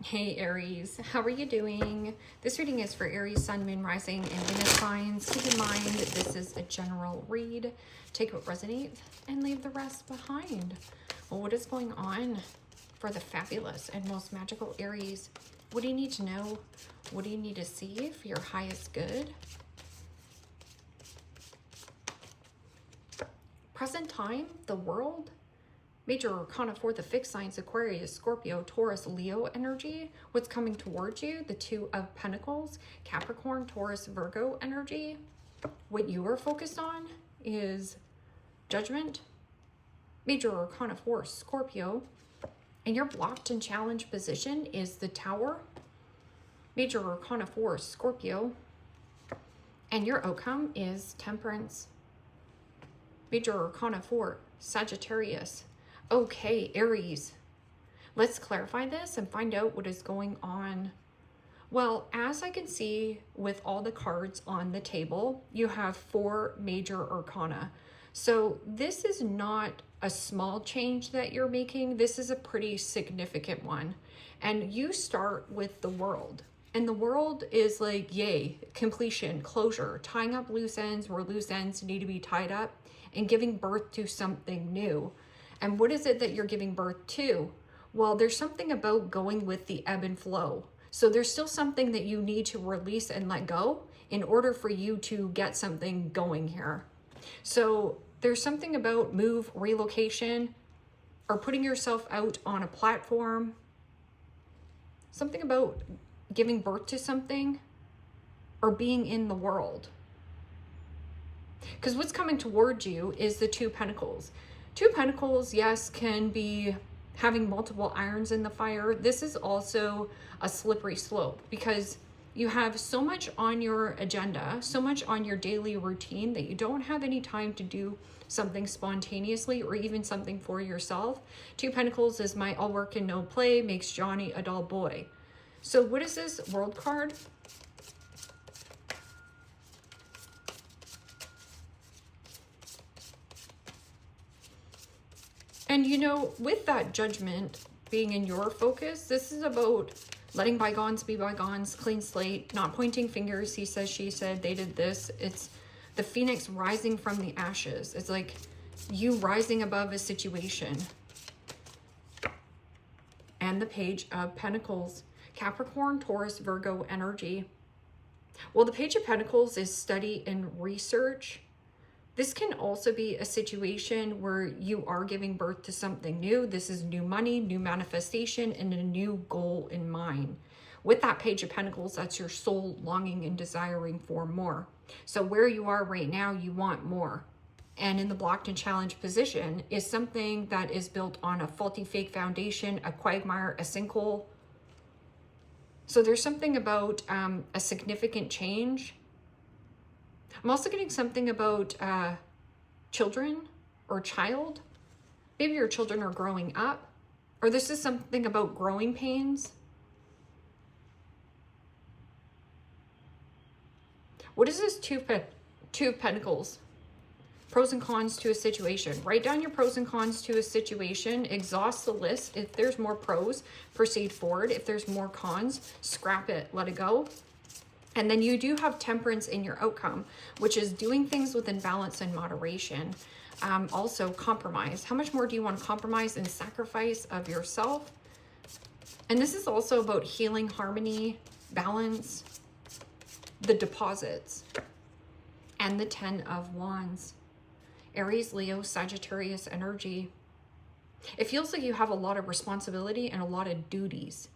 Hey Aries, how are you doing? This reading is for Aries, Sun, Moon, Rising, and Venus signs. Keep in mind this is a general read. Take what resonates and leave the rest behind. Well, what is going on for the fabulous and most magical Aries? What do you need to know? What do you need to see for your highest good? Present time, the world. Major Arcana for the fixed signs, Aquarius, Scorpio, Taurus, Leo energy. What's coming towards you? The Two of Pentacles, Capricorn, Taurus, Virgo energy. What you are focused on is Judgment. Major Arcana for Scorpio. And your blocked and challenged position is the Tower. Major Arcana for Scorpio. And your outcome is Temperance. Major Arcana for Sagittarius. Okay, Aries, let's clarify this and find out what is going on. Well, as I can see with all the cards on the table, you have 4 major arcana. So this is not a small change that you're making. This is a pretty significant one. And you start with the world. And the world is like, yay, completion, closure, tying up loose ends where loose ends need to be tied up and giving birth to something new. And what is it that you're giving birth to? Well, there's something about going with the ebb and flow. So there's still something that you need to release and let go in order for you to get something going here. So there's something about move, relocation, or putting yourself out on a platform. Something about giving birth to something or being in the world. Because what's coming towards you is the Two Pentacles. Two Pentacles, yes, can be having multiple irons in the fire. This is also a slippery slope because you have so much on your agenda, so much on your daily routine that you don't have any time to do something spontaneously or even something for yourself. Two Pentacles is my all work and no play makes Johnny a dull boy. So what is this World card? And you know, with that Judgment being in your focus, this is about letting bygones be bygones, clean slate, not pointing fingers. He said, she said, they did this. It's the phoenix rising from the ashes. It's like you rising above a situation. And the Page of Pentacles, Capricorn, Taurus, Virgo energy. Well, the Page of Pentacles is study and research. This can also be a situation where you are giving birth to something new. This is new money, new manifestation, and a new goal in mind. With that Page of Pentacles, that's your soul longing and desiring for more. So where you are right now, you want more. And in the blocked and challenged position is something that is built on a faulty fake foundation, a quagmire, a sinkhole. So there's something about a significant change. I'm also getting something about children or child. Maybe your children are growing up, or this is something about growing pains. What is this Two of Pentacles? Pros and cons to a situation. Write down your pros and cons to a situation. Exhaust the list. If there's more pros, proceed forward. If there's more cons, scrap it, let it go. And then you do have Temperance in your outcome, which is doing things within balance and moderation. Also compromise. How much more do you want to compromise and sacrifice of yourself? And this is also about healing, harmony, balance, the deposits, and the 10 of Wands. Aries, Leo, Sagittarius energy. It feels like you have a lot of responsibility and a lot of duties.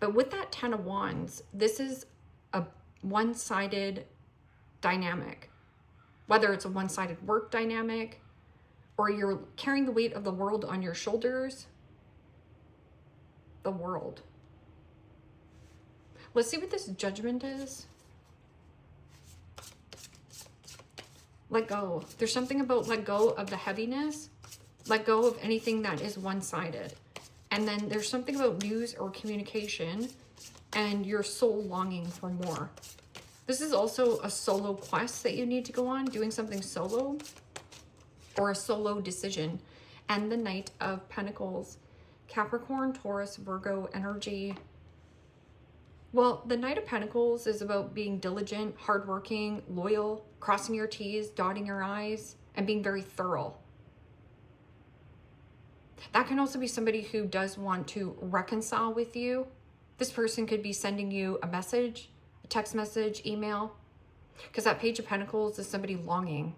But with that 10 of Wands, this is a one-sided dynamic, whether it's a one-sided work dynamic or you're carrying the weight of the world on your shoulders. The world. Let's see what this Judgment is. Let go. There's something about let go of the heaviness, let go of anything that is one-sided. And then there's something about news or communication and your soul longing for more. This is also a solo quest that you need to go on, doing something solo or a solo decision. And the Knight of Pentacles, Capricorn, Taurus, Virgo energy. Well, the Knight of Pentacles is about being diligent, hardworking, loyal, crossing your T's, dotting your I's, and being very thorough. That can also be somebody who does want to reconcile with you. This person could be sending you a message, a text message, email, because that Page of Pentacles is somebody longing.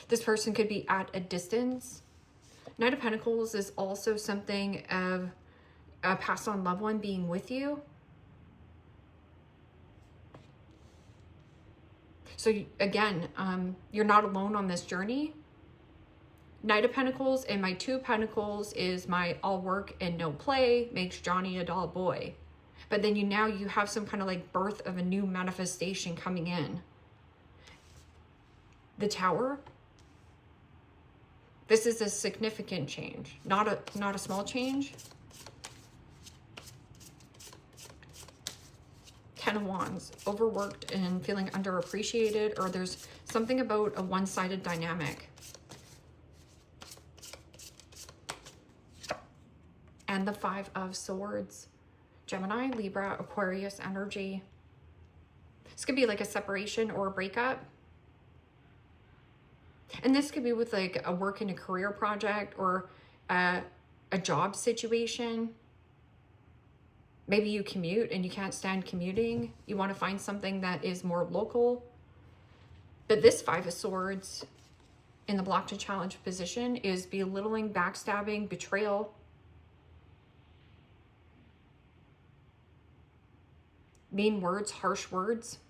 This person could be at a distance. Knight of Pentacles is also something of a passed on loved one being with you. So again, you're not alone on this journey. Knight of Pentacles and my Two of Pentacles is my all work and no play makes Johnny a dull boy. But then now you have some kind of like birth of a new manifestation coming in. The Tower. This is a significant change, not a small change. Ten of Wands, overworked and feeling underappreciated, or there's something about a one-sided dynamic. And the Five of Swords, Gemini, Libra, Aquarius energy. This could be like a separation or a breakup. And this could be with like a work and a career project or a job situation. Maybe you commute and you can't stand commuting. You want to find something that is more local. But this Five of Swords in the block to challenge position is belittling, backstabbing, betrayal. Mean words, harsh words.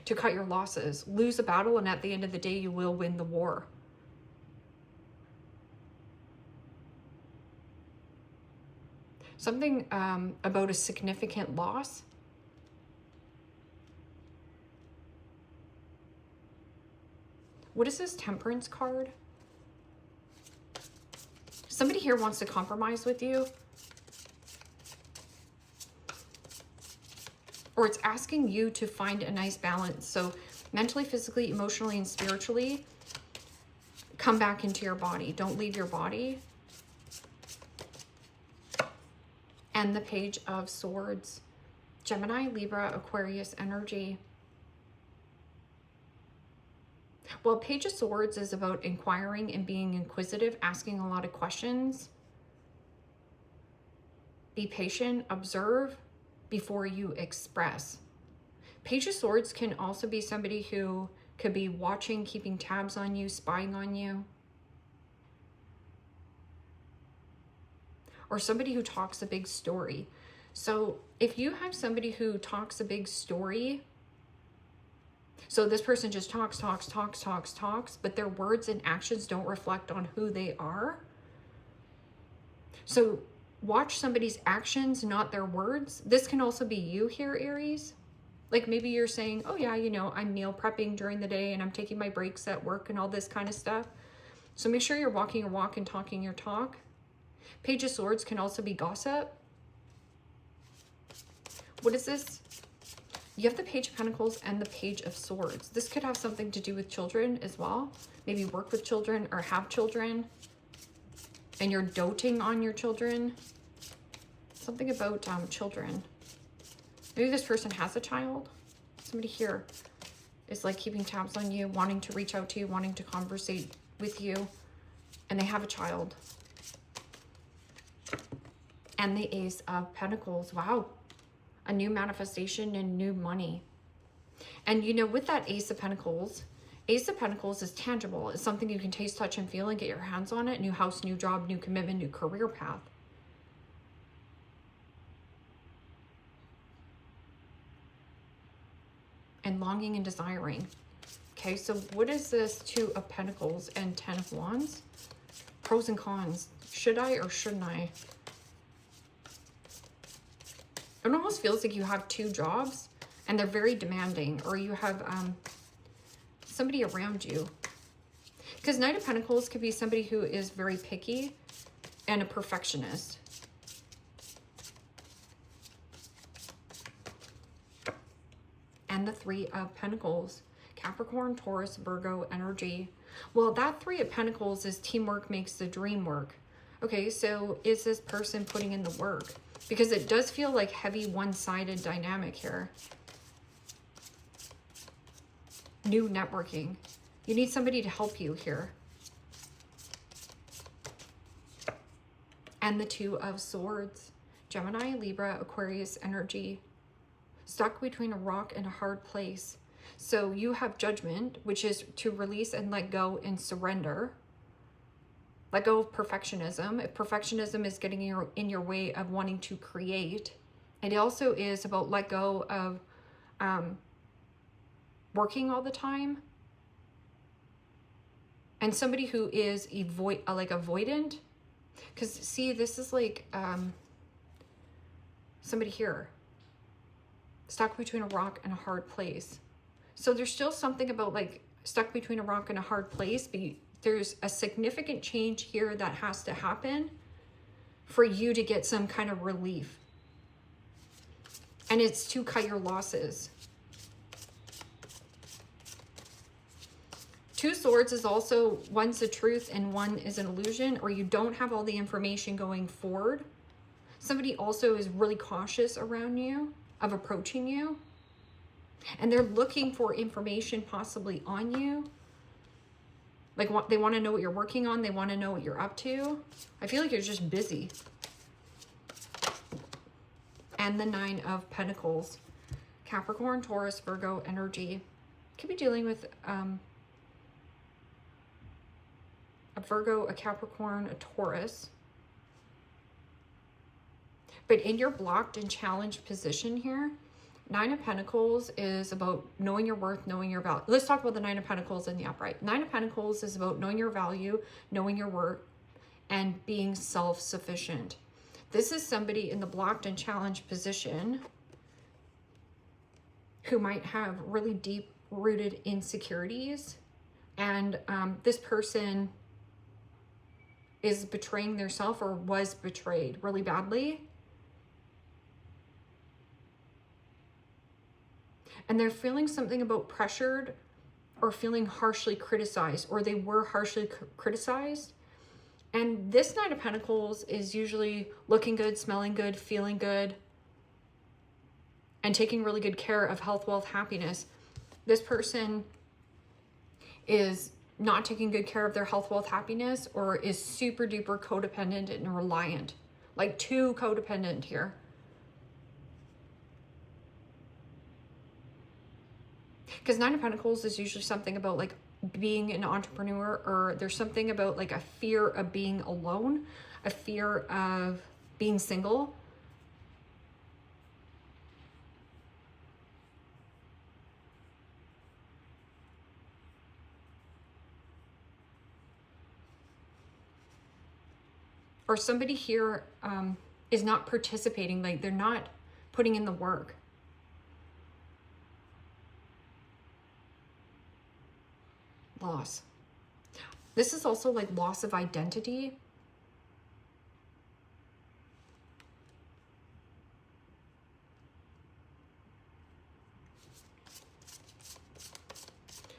To cut your losses. Lose a battle and at the end of the day you will win the war. Something about a significant loss. What is this Temperance card? Somebody here wants to compromise with you. Or it's asking you to find a nice balance. So mentally, physically, emotionally, and spiritually, come back into your body. Don't leave your body. And the Page of Swords, Gemini, Libra, Aquarius energy. Well, Page of Swords is about inquiring and being inquisitive, asking a lot of questions. Be patient, observe before you express. Page of Swords can also be somebody who could be watching, keeping tabs on you, spying on you. Or somebody who talks a big story. So if you have somebody who talks a big story, so this person just talks, but their words and actions don't reflect on who they are. So watch somebody's actions, not their words. This can also be you here, Aries. Like maybe you're saying, oh yeah, you know, I'm meal prepping during the day and I'm taking my breaks at work and all this kind of stuff. So make sure you're walking your walk and talking your talk. Page of Swords can also be gossip. What is this? You have the Page of Pentacles and the Page of Swords. This could have something to do with children as well. Maybe work with children or have children. And you're doting on your children. Something about children. Maybe this person has a child. Somebody here is like keeping tabs on you, wanting to reach out to you, wanting to conversate with you. And they have a child. And the Ace of Pentacles. Wow. A new manifestation and new money. And you know, with that Ace of Pentacles is tangible. It's something you can taste, touch, and feel and get your hands on it. New house, new job, new commitment, new career path. And longing and desiring. Okay, so what is this Two of Pentacles and Ten of Wands? Pros and cons. Should I or shouldn't I? It almost feels like you have two jobs and they're very demanding, or you have somebody around you. Because Knight of Pentacles could be somebody who is very picky and a perfectionist. And the Three of Pentacles, Capricorn, Taurus, Virgo energy. Well, that Three of Pentacles is teamwork makes the dream work. Okay, so is this person putting in the work? Because it does feel like heavy one-sided dynamic here. New networking. You need somebody to help you here. And the Two of Swords. Gemini, Libra, Aquarius energy. Stuck between a rock and a hard place. So you have Judgment, which is to release and let go and surrender. Let go of perfectionism. If perfectionism is getting in your way of wanting to create. It also is about let go of working all the time. And somebody who is avoidant. Because see, this is like somebody here. Stuck between a rock and a hard place. So there's still something about like stuck between a rock and a hard place, but there's a significant change here that has to happen for you to get some kind of relief. And it's to cut your losses. Two Swords is also, one's the truth and one is an illusion, or you don't have all the information going forward. Somebody also is really cautious around you, of approaching you. And they're looking for information possibly on you. Like they want to know what you're working on. They want to know what you're up to. I feel like you're just busy. And the Nine of Pentacles. Capricorn, Taurus, Virgo energy. Could be dealing with a Virgo, a Capricorn, a Taurus. But in your blocked and challenged position here, Nine of Pentacles is about knowing your worth, knowing your value. Let's talk about the Nine of Pentacles in the upright. Nine of Pentacles is about knowing your value, knowing your worth, and being self-sufficient. This is somebody in the blocked and challenged position who might have really deep-rooted insecurities. And this person is betraying themselves or was betrayed really badly. And they're feeling something about pressured or feeling harshly criticized, or they were harshly criticized. And this Nine of Pentacles is usually looking good, smelling good, feeling good, and taking really good care of health, wealth, happiness. This person is not taking good care of their health, wealth, happiness, or is super duper codependent and reliant. Like too codependent here. Because Nine of Pentacles is usually something about like being an entrepreneur, or there's something about like a fear of being alone, a fear of being single. Or somebody here is not participating, like they're not putting in the work. Loss. This is also like loss of identity.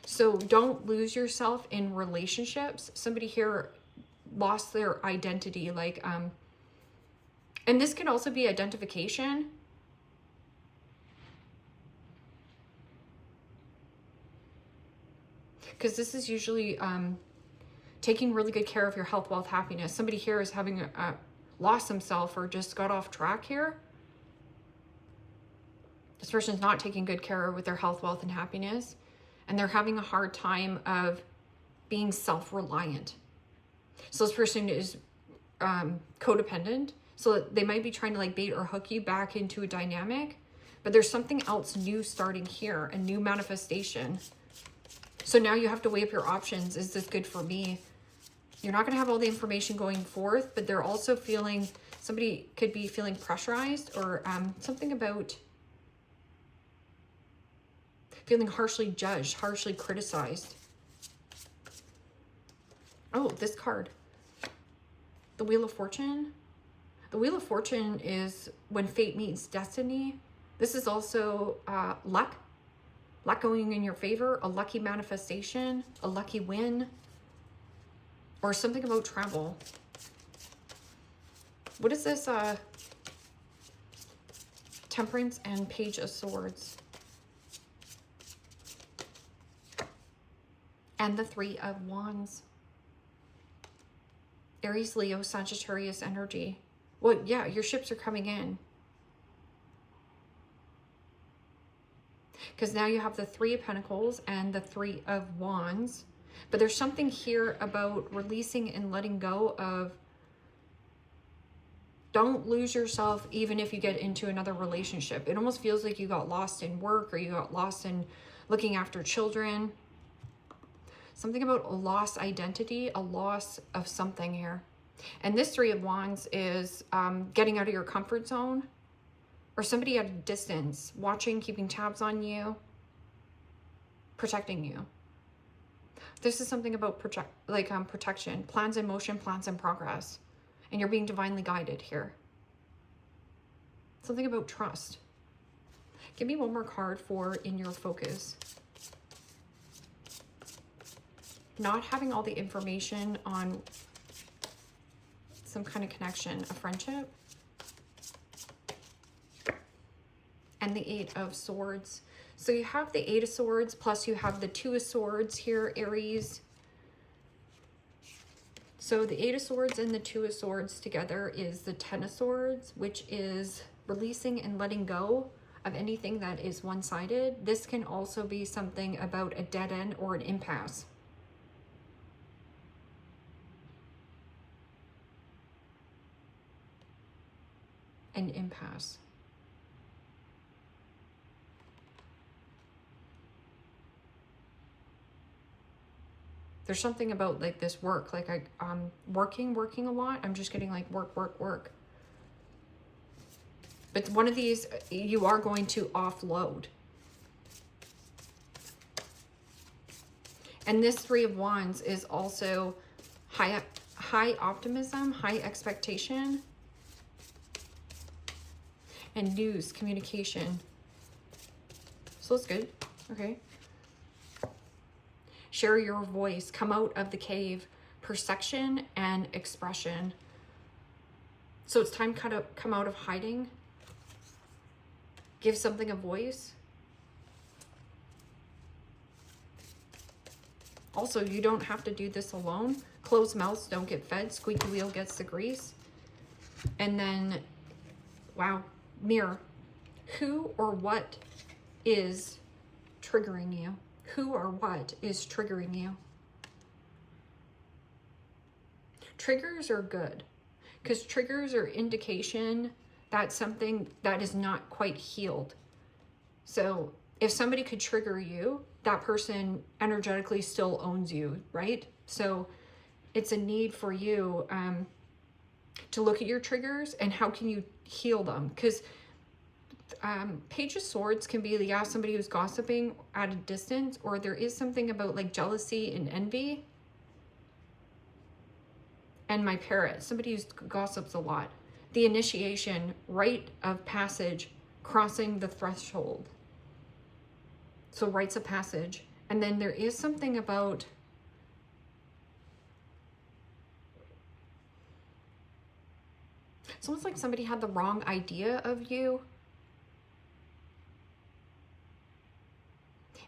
So don't lose yourself in relationships. Somebody here lost their identity, like and this can also be identification. Because this is usually taking really good care of your health, wealth, happiness. Somebody here is having lost themselves or just got off track here. This person's not taking good care with their health, wealth, and happiness. And they're having a hard time of being self-reliant. So this person is codependent. So they might be trying to like bait or hook you back into a dynamic. But there's something else new starting here, a new manifestation. So now you have to weigh up your options. Is this good for me? You're not going to have all the information going forth, but they're also feeling, somebody could be feeling pressurized, or something about feeling harshly judged, harshly criticized. Oh, this card. The Wheel of Fortune. The Wheel of Fortune is when fate meets destiny. This is also luck. Luck going in your favor, a lucky manifestation, a lucky win. or something about travel. What is this? Temperance and Page of Swords. And the Three of Wands. Aries, Leo, Sagittarius energy. Well, yeah, your ships are coming in. Because now you have the Three of Pentacles and the Three of Wands. But there's something here about releasing and letting go of, don't lose yourself even if you get into another relationship. It almost feels like you got lost in work, or you got lost in looking after children. Something about a lost identity, a loss of something here. And this Three of Wands is getting out of your comfort zone, or somebody at a distance, watching, keeping tabs on you, protecting you. This is something about protection, plans in motion, plans in progress. And you're being divinely guided here. Something about trust. Give me one more card for in your focus. Not having all the information on some kind of connection, a friendship. And the Eight of Swords. So you have the Eight of Swords, plus you have the Two of Swords here, Aries. So the Eight of Swords and the Two of Swords together is the Ten of Swords, which is releasing and letting go of anything that is one-sided. This can also be something about a dead end or an impasse. An impasse. There's something about like this work, like I'm working a lot. I'm just getting like work. But one of these, you are going to offload. And this Three of Wands is also high optimism, high expectation, and news, communication. So it's good. Okay. Share your voice, come out of the cave, perception and expression. So it's time to come out of hiding. Give something a voice. Also, you don't have to do this alone. Closed mouths don't get fed. Squeaky wheel gets the grease. And then, wow, mirror. Who or what is triggering you? Who or what is triggering you? Triggers are good, because triggers are indication that something that is not quite healed. So if somebody could trigger you, that person energetically still owns you, right? So it's a need for you to look at your triggers and how can you heal them? Because Page of Swords can be, yeah, somebody who's gossiping at a distance, or there is something about like jealousy and envy. And my parrot, somebody who gossips a lot. The initiation, rite of passage, crossing the threshold. So rites of passage. And then there is something about it's almost like somebody had the wrong idea of you.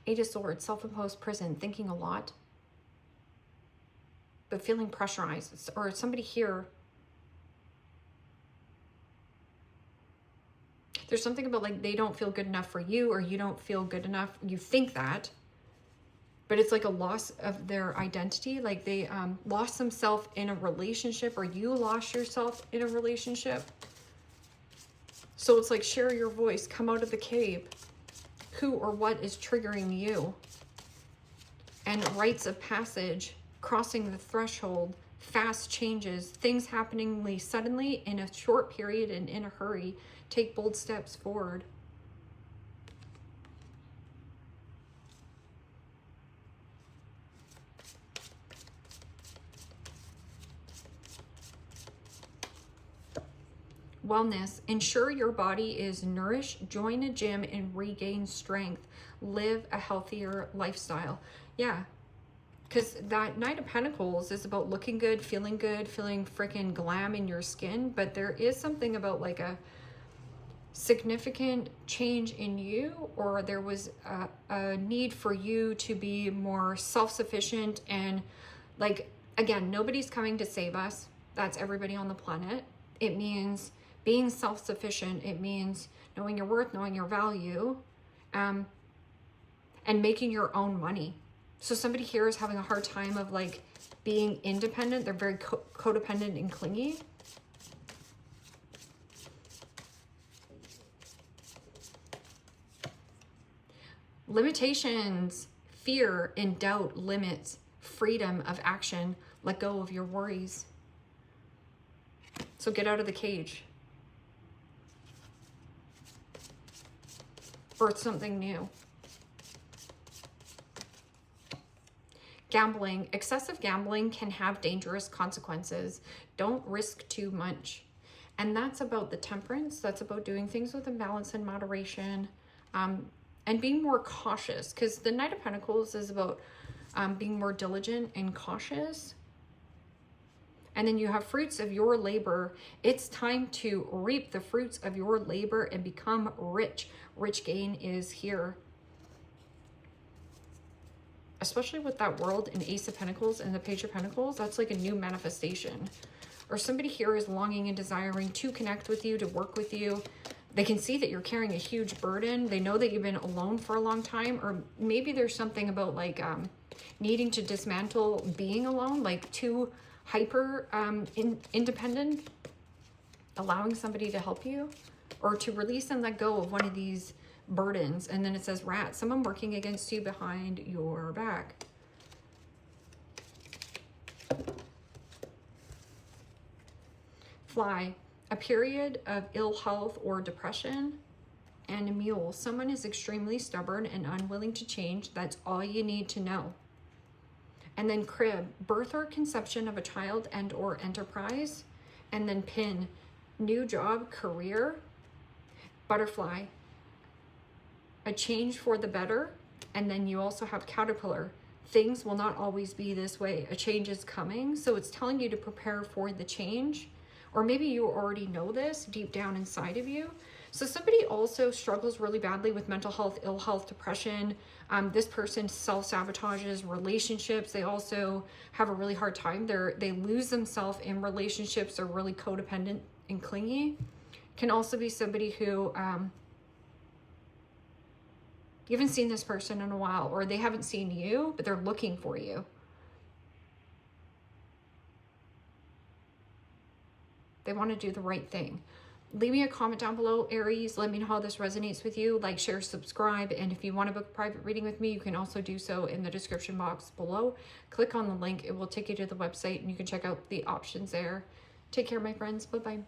Eight of Swords, self-imposed prison, thinking a lot, but feeling pressurized. Or somebody here, there's something about like they don't feel good enough for you, or you don't feel good enough. You think that, but it's like a loss of their identity. Like they lost themselves in a relationship, or you lost yourself in a relationship. So it's like, share your voice, come out of the cave. Who or what is triggering you? And rites of passage, crossing the threshold, fast changes, things happening suddenly in a short period and in a hurry. Take bold steps forward. Wellness. Ensure your body is nourished. Join a gym and regain strength. Live a healthier lifestyle. Yeah. Because that Knight of Pentacles is about looking good, feeling freaking glam in your skin. But there is something about like a significant change in you, or there was a need for you to be more self-sufficient. And like, again, nobody's coming to save us. That's everybody on the planet. It means being self-sufficient. It means knowing your worth, knowing your value, and making your own money. So somebody here is having a hard time of like being independent. They're very codependent and clingy. Limitations, fear, and doubt, limits, freedom of action. Let go of your worries. So get out of the cage. Birth something new. Gambling. Excessive gambling can have dangerous consequences. Don't risk too much. And that's about the temperance. That's about doing things with a balance and moderation. And being more cautious, because the Knight of Pentacles is about being more diligent and cautious. And then you have fruits of your labor. It's time to reap the fruits of your labor and become rich. Rich gain is here. Especially with that World and Ace of Pentacles and the Page of Pentacles, that's like a new manifestation. Or somebody here is longing and desiring to connect with you, to work with you. They can see that you're carrying a huge burden. They know that you've been alone for a long time. Or maybe there's something about like needing to dismantle being alone, like too hyper independent, allowing somebody to help you, or to release and let go of one of these burdens. And then it says rat, someone working against you behind your back. Fly, a period of ill health or depression. And a mule, someone is extremely stubborn and unwilling to change. That's all you need to know. And then crib, birth or conception of a child and or enterprise. And then pin, new job, career. Butterfly, a change for the better. And then you also have caterpillar, things will not always be this way. A change is coming. So it's telling you to prepare for the change. Or maybe you already know this deep down inside of you. So somebody also struggles really badly with mental health, ill health, depression. This person self-sabotages relationships. They also have a really hard time. They lose themselves in relationships. They're really codependent and clingy. Can also be somebody who you haven't seen this person in a while, or they haven't seen you, but they're looking for you. They want to do the right thing. Leave me a comment down below, Aries. Let me know how this resonates with you. Like, share, subscribe. And if you want to book a private reading with me, you can also do so in the description box below. Click on the link. It will take you to the website and you can check out the options there. Take care, my friends. Bye-bye.